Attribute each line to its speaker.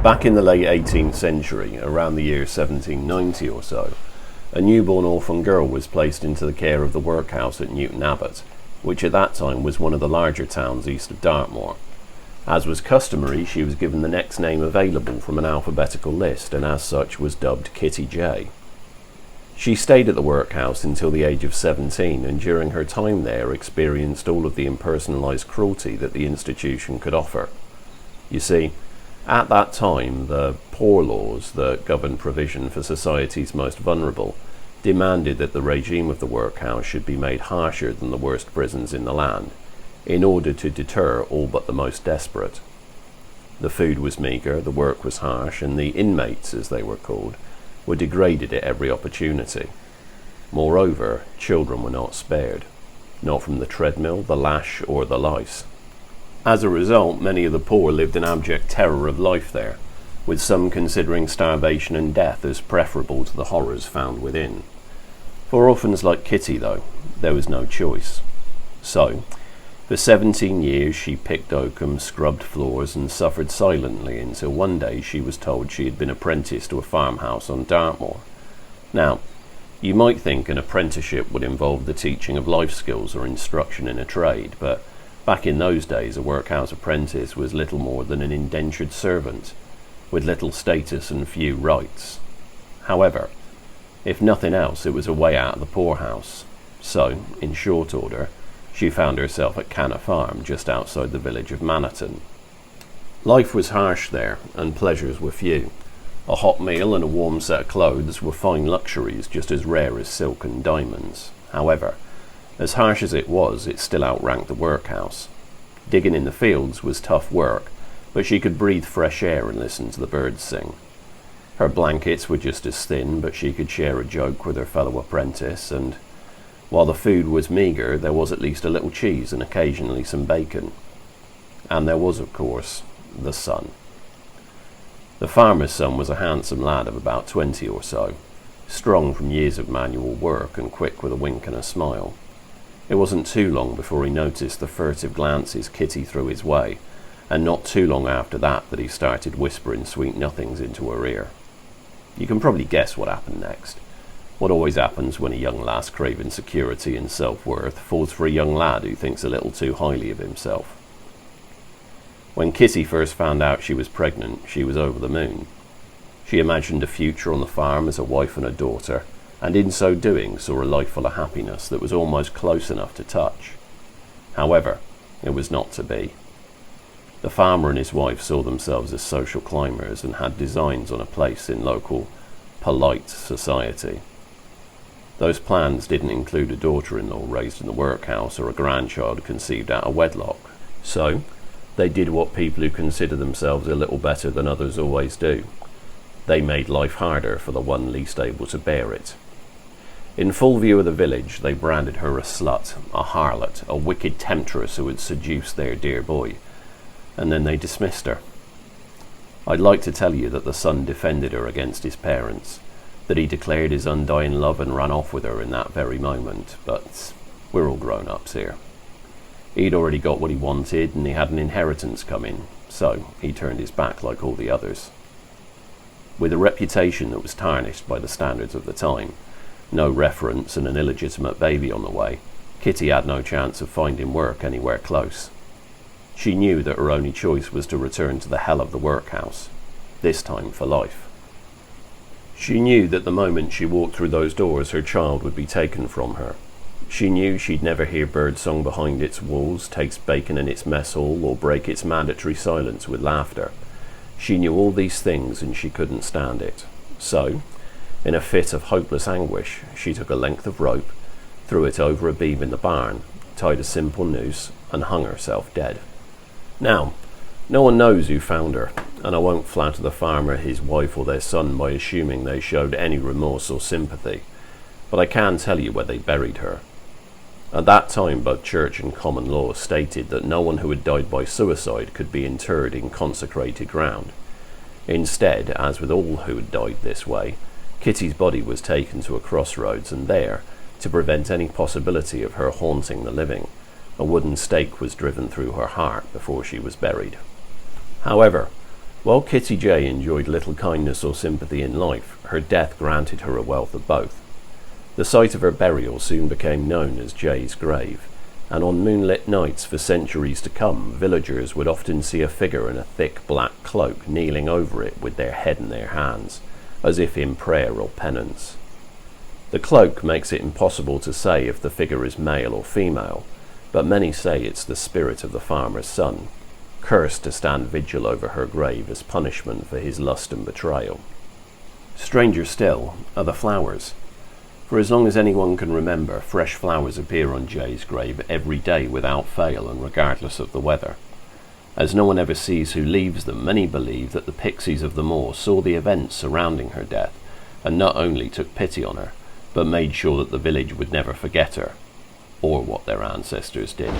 Speaker 1: Back in the late 18th century, around the year 1790 or so, a newborn orphan girl was placed into the care of the workhouse at Newton Abbot, which at that time was one of the larger towns east of Dartmoor. As was customary, she was given the next name available from an alphabetical list, and as such was dubbed Kitty J. She stayed at the workhouse until the age of 17, and during her time there experienced all of the impersonalised cruelty that the institution could offer. You see, at that time, the poor laws that governed provision for society's most vulnerable demanded that the regime of the workhouse should be made harsher than the worst prisons in the land, in order to deter all but the most desperate. The food was meagre, the work was harsh, and the inmates, as they were called, were degraded at every opportunity. Moreover, children were not spared, not from the treadmill, the lash, or the lice. As a result, many of the poor lived in abject terror of life there, with some considering starvation and death as preferable to the horrors found within. For orphans like Kitty, though, there was no choice. So, for 17 years she picked oakum, scrubbed floors, and suffered silently until one day she was told she had been apprenticed to a farmhouse on Dartmoor. Now, you might think an apprenticeship would involve the teaching of life skills or instruction in a trade, but back in those days a workhouse apprentice was little more than an indentured servant, with little status and few rights. However, if nothing else, it was a way out of the poorhouse. So, in short order, she found herself at Canna Farm, just outside the village of Manhattan. Life was harsh there, and pleasures were few. A hot meal and a warm set of clothes were fine luxuries just as rare as silk and diamonds. However, as harsh as it was, it still outranked the workhouse. Digging in the fields was tough work, but she could breathe fresh air and listen to the birds sing. Her blankets were just as thin, but she could share a joke with her fellow apprentice, and while the food was meagre, there was at least a little cheese and occasionally some bacon. And there was, of course, the sun. The farmer's son was a handsome lad of about 20 or so, strong from years of manual work and quick with a wink and a smile. It wasn't too long before he noticed the furtive glances Kitty threw his way, and not too long after that he started whispering sweet nothings into her ear. You can probably guess what happened next. What always happens when a young lass craving security and self-worth falls for a young lad who thinks a little too highly of himself. When Kitty first found out she was pregnant, she was over the moon. She imagined a future on the farm as a wife and a daughter, and in so doing saw a life full of happiness that was almost close enough to touch. However, it was not to be. The farmer and his wife saw themselves as social climbers and had designs on a place in local polite society. Those plans didn't include a daughter-in-law raised in the workhouse or a grandchild conceived out of wedlock. So, they did what people who consider themselves a little better than others always do. They made life harder for the one least able to bear it. In full view of the village, they branded her a slut, a harlot, a wicked temptress who had seduced their dear boy, and then they dismissed her. I'd like to tell you that the son defended her against his parents, that he declared his undying love and ran off with her in that very moment, but we're all grown-ups here. He'd already got what he wanted, and he had an inheritance coming, so he turned his back like all the others. With a reputation that was tarnished by the standards of the time, no reference and an illegitimate baby on the way, Kitty had no chance of finding work anywhere close. She knew that her only choice was to return to the hell of the workhouse, this time for life. She knew that the moment she walked through those doors her child would be taken from her. She knew she'd never hear birdsong behind its walls, taste bacon in its mess hall, or break its mandatory silence with laughter. She knew all these things, and she couldn't stand it. So, in a fit of hopeless anguish, she took a length of rope, threw it over a beam in the barn, tied a simple noose, and hung herself dead. Now, no one knows who found her, and I won't flatter the farmer, his wife, or their son by assuming they showed any remorse or sympathy, but I can tell you where they buried her. At that time, both church and common law stated that no one who had died by suicide could be interred in consecrated ground. Instead, as with all who had died this way, Kitty's body was taken to a crossroads, and there, to prevent any possibility of her haunting the living, a wooden stake was driven through her heart before she was buried. However, While Kitty Jay enjoyed little kindness or sympathy in life, her death granted her a wealth of both. The site of her burial soon became known as Jay's grave, and on moonlit nights for centuries to come, villagers would often see a figure in a thick black cloak kneeling over it with their head in their hands, as if in prayer or penance. The cloak makes it impossible to say if the figure is male or female, but many say it's the spirit of the farmer's son, cursed to stand vigil over her grave as punishment for his lust and betrayal. Stranger still are the flowers. For as long as anyone can remember, fresh flowers appear on Jay's grave every day without fail and regardless of the weather. As no one ever sees who leaves them, many believe that the pixies of the moor saw the events surrounding her death, and not only took pity on her, but made sure that the village would never forget her, or what their ancestors did.